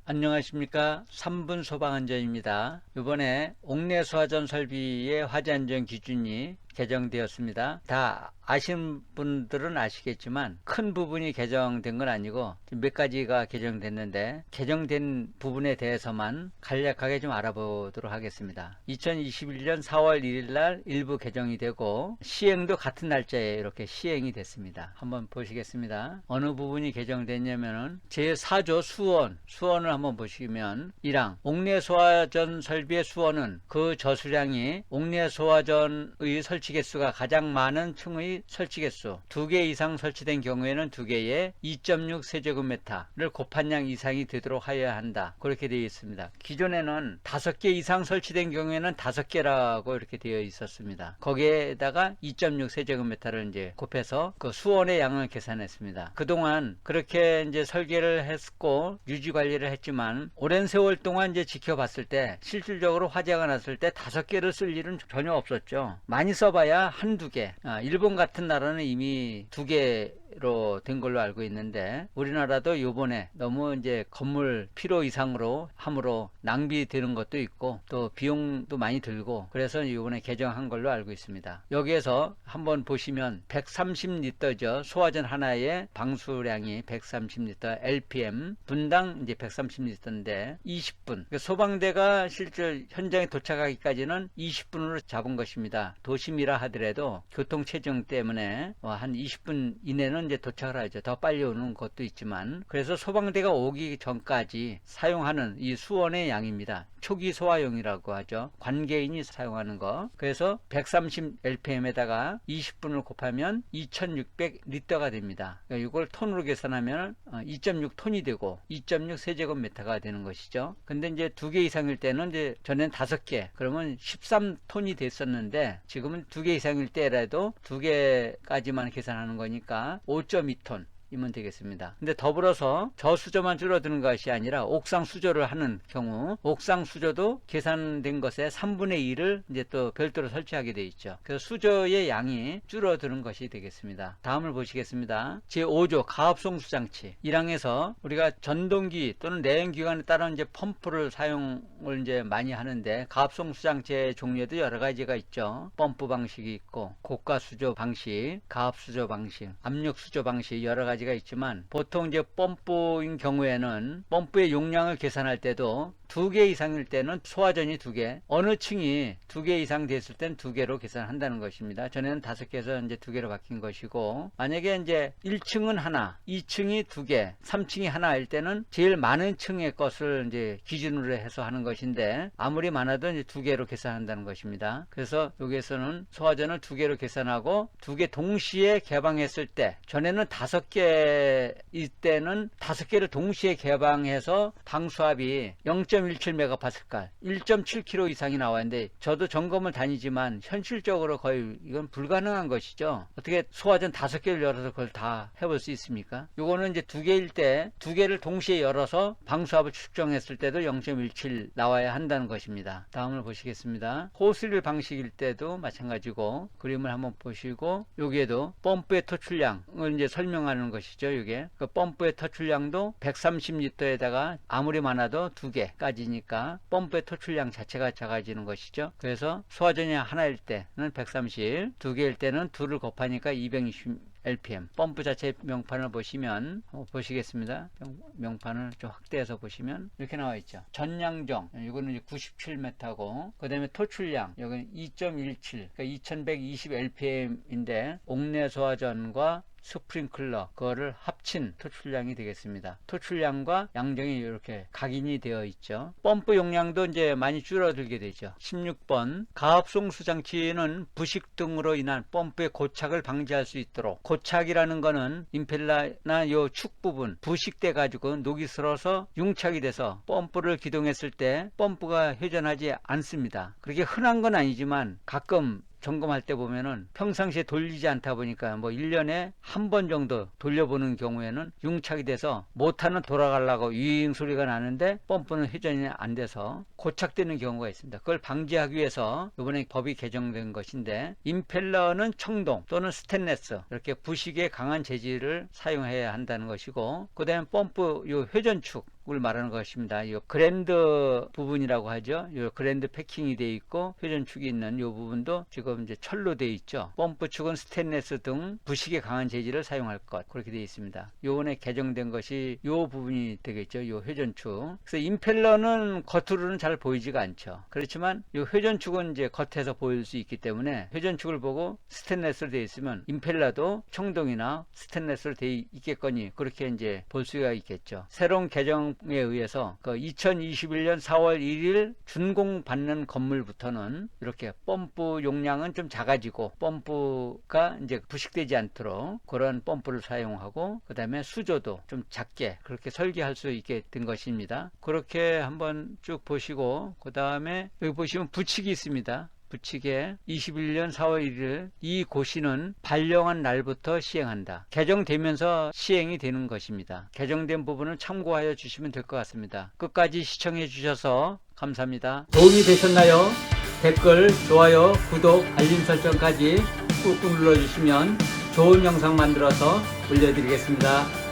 안녕하십니까. 3분 소방안전입니다. 이번에 옥내 소화전 설비의 화재 안전 기준이 개정되었습니다. 다 아시는 분들은 아시겠지만 큰 부분이 개정된 건 아니고 몇 가지가 개정됐는데, 개정된 부분에 대해서만 간략하게 좀 알아보도록 하겠습니다. 2021년 4월 1일 날 일부 개정이 되고 시행도 같은 날짜에 이렇게 시행이 됐습니다. 한번 보시겠습니다. 어느 부분이 개정됐냐면은 제4조 수원을 한번 보시면 1항 옥내 소화전 설비의 수원은 그 저수량이 옥내 소화전의 설치 개수가 가장 많은 층의 설치 개수 2개 이상 설치된 경우에는 2개의 2.6 세제곱미터를 곱한 양 이상이 되도록 하여야 한다. 그렇게 되어 있습니다. 기존에는 5개 이상 설치된 경우에는 5개라고 이렇게 되어 있었습니다. 거기에다가 2.6 세제곱미터를 이제 곱해서 그 수원의 양을 계산했습니다. 그동안 그렇게 이제 설계를 했고 유지 관리를 했지만 오랜 세월 동안 이제 지켜봤을 때 실질적으로 화재가 났을 때 5개를 쓸 일은 전혀 없었죠. 많이 써봐야 한두 개. 일본 같은 나라는 이미 2개로 된 걸로 알고 있는데, 우리나라도 요번에 너무 이제 건물 필요 이상으로 함으로 낭비되는 것도 있고 또 비용도 많이 들고, 그래서 요번에 개정한 걸로 알고 있습니다. 여기에서 한번 보시면 130리터죠. 소화전 하나의 방수량이 130리터, LPM 분당 이제 130리터인데 20분. 소방대가 실제 현장에 도착하기까지는 20분으로 잡은 것입니다. 도심이라 하더라도 교통 체증 때문에 한 20분 이내는 이제 도착을 하죠. 더 빨리 오는 것도 있지만, 그래서 소방대가 오기 전까지 사용하는 이 수원의 양입니다. 초기 소화용이라고 하죠. 관계인이 사용하는 거. 그래서 130rpm에다가 20분을 곱하면 2600리터가 됩니다. 그러니까 이걸 톤으로 계산하면 2.6톤이 되고 2.6 세제곱미터가 되는 것이죠. 근데 이제 2개 이상일 때는 이제 전엔 5개, 그러면 13톤이 됐었는데 지금은 2개 이상일 때라도 2개까지만 계산하는 거니까 5.2톤 이면 되겠습니다. 근데 더불어서 저수조만 줄어드는 것이 아니라 옥상 수조를 하는 경우 옥상 수조도 계산된 것의 3분의 1을 이제 또 별도로 설치하게 되어 있죠. 그래서 수조의 양이 줄어드는 것이 되겠습니다. 다음을 보시겠습니다. 제5조 가압송 수장치 1항에서 우리가 전동기 또는 내연기관에 따른 이제 펌프를 사용을 이제 많이 하는데, 가압송 수장치의 종류에도 여러 가지가 있죠. 펌프 방식이 있고 고가 수조 방식, 가압 수조 방식, 압력 수조 방식, 여러 가지 가 있지만 보통 이제 펌프인 경우에는 펌프의 용량을 계산할 때도 2개 이상일 때는 소화전이 2개, 어느 층이 2개 이상 됐을 땐 2개로 계산한다는 것입니다. 전에는 5개에서 이제 2개로 바뀐 것이고, 만약에 이제 1층은 하나, 2층이 2개, 3층이 하나일 때는 제일 많은 층의 것을 이제 기준으로 해서 하는 것인데, 아무리 많아도 이제 2개로 계산한다는 것입니다. 그래서 여기에서는 소화전을 2개로 계산하고 2개 동시에 개방했을 때, 전에는 5개일 때는 5개를 동시에 개방해서 방수압이 0.17메가파스칼 1.7kg 이상이 나왔는데, 저도 점검을 다니지만 현실적으로 거의 이건 불가능한 것이죠. 어떻게 소화전 5개를 열어서 그걸 다 해볼 수 있습니까? 요거는 이제 2개일 때 2개를 동시에 열어서 방수압을 측정했을 때도 0.17 나와야 한다는 것입니다. 다음을 보시겠습니다. 호스릴 방식일 때도 마찬가지고, 그림을 한번 보시고 여기에도 펌프의 토출량을 이제 설명하는 것이죠. 이게 그 펌프의 토출량도 130리터에다가 아무리 많아도 2개까지니까 펌프의 토출량 자체가 작아지는 것이죠. 그래서 소화전이 하나일 때는 130, 2개일 때는 2를 곱하니까 260rpm. 펌프 자체 명판을 보시면 보시겠습니다. 명판을 좀 확대해서 보시면 이렇게 나와 있죠. 전량정 이거는 이제 97m고, 그 다음에 토출량 여기는 2.17, 그러니까 2120rpm인데 옥내 소화전과 스프링클러 그거를 합친 토출량이 되겠습니다. 토출량과 양정이 이렇게 각인이 되어 있죠. 펌프 용량도 이제 많이 줄어들게 되죠. 16번 가압송 수장치는 부식 등으로 인한 펌프의 고착을 방지할 수 있도록, 고착이라는 거는 임펠러나 요 축 부분 부식돼 가지고 녹이 슬어서 융착이 돼서 펌프를 기동했을 때 펌프가 회전하지 않습니다. 그렇게 흔한 건 아니지만 가끔 점검할 때 보면은 평상시에 돌리지 않다 보니까 뭐 1년에 한 번 정도 돌려보는 경우에는 융착이 돼서 모터는 돌아가려고 윙 소리가 나는데 펌프는 회전이 안 돼서 고착되는 경우가 있습니다. 그걸 방지하기 위해서 이번에 법이 개정된 것인데, 임펠러는 청동 또는 스테인리스 이렇게 부식에 강한 재질을 사용해야 한다는 것이고, 그 다음에 펌프 요 회전축 쪽을 말하는 것입니다. 이 그랜드 부분이라고 하죠. 이 그랜드 패킹이 되어 있고 회전축이 있는 이 부분도 지금 이제 철로 되어 있죠. 펌프축은 스테인리스 등 부식에 강한 재질을 사용할 것, 그렇게 되어 있습니다. 요번에 개정된 것이 이 부분이 되겠죠. 이 회전축. 그래서 임펠러는 겉으로는 잘 보이지가 않죠. 그렇지만 이 회전축은 이제 겉에서 보일 수 있기 때문에 회전축을 보고 스테인리스로 되어 있으면 임펠러도 청동이나 스테인리스로 되어 있겠거니 그렇게 이제 볼 수가 있겠죠. 새로운 개정에 의해서 그 2021년 4월 1일 준공 받는 건물부터는 이렇게 펌프 용량은 좀 작아지고 펌프가 이제 부식되지 않도록 그런 펌프를 사용하고 그 다음에 수조도 좀 작게 그렇게 설계할 수 있게 된 것입니다. 그렇게 한번 쭉 보시고 그 다음에 여기 보시면 부칙이 있습니다. 부칙에 21년 4월 1일 이 고시는 발령한 날부터 시행한다. 개정되면서 시행이 되는 것입니다. 개정된 부분을 참고하여 주시면 될 것 같습니다. 끝까지 시청해 주셔서 감사합니다. 도움이 되셨나요? 댓글, 좋아요, 구독, 알림 설정까지 꾹꾹 눌러주시면 좋은 영상 만들어서 올려드리겠습니다.